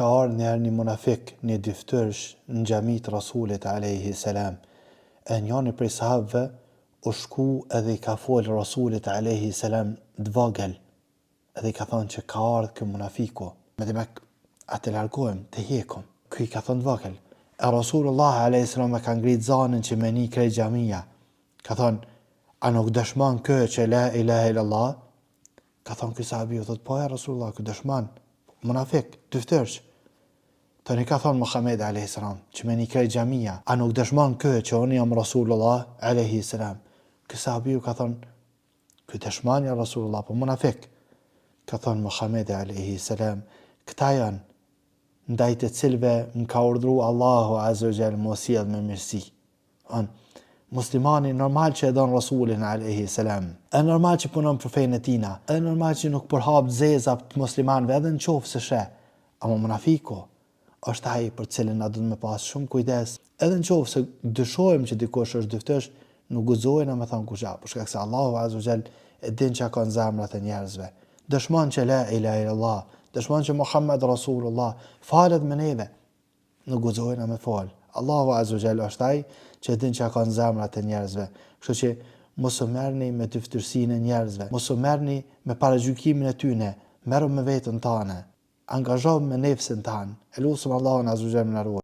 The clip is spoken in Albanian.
ka ardhur njerë një munafik, një dyftërsh në xhamit Rasulit alayhi salam. E njëri prej sahabëve u shku edhe i ka folë Rasulit alayhi salam dvogël. Edhe i ka thonë që ka ardhur ky munafiku. Me demek, atë largojmë, të hjekom. Ky i ka thonë dvogël. E Rasulullah alayhi salam e ka ngrit zanën që me një krejt xhamia. Ka thonë, a nuk dëshmon kë që la ilaha illallah? Ka thonë ky sahabiu, thot po ja Rasulullah, ky dëshmon, munafik, dyftërsh. Tani ka thonë Muhamedi alayhi salam, që me një krejt xhamia, a nuk dëshmon kë që unë jam Rasulullah alayhi salam? Ky sahabiu ka thonë, ky dëshmon ja Rasulullah, po munafik. Ka thonë Muhamedi alayhi salam, këta janë ndaj të cilve më ka urdhëruar Allahu azza wa jall mos sjell me mirësi. Muslimani normal që e don Rasulin alayhi salam, e normal që punon për fenë e tina, e normal që nuk përhap zeza të muslimanëve edhe në qoftë se sheh. Ama munafiku është ai për cilin na duhet me pas shumë kujdes. Edhe në qoftë se dyshojmë që dikush është dyftësh, nuk guxojmë me thënë kush, për shkak se Allahu azza wa jall e din çka kanë zemrat e njerëzve. Dëshmon që la ilaha illallah, dëshmon që Muhammed Rasulullah, falet me neve, nuk guxojnë me fal. Allahu azza wa jalla është ai që din çka kanë zemrat e njerëzve. Kështu që mos u merrni me dyftërsinë e njerëzve, mos u merrni me paragjykimin e tyre, merru me veten tënde, angazhohu me nefsin tënd. Elusim Allahun azza wa jalla na ruaj.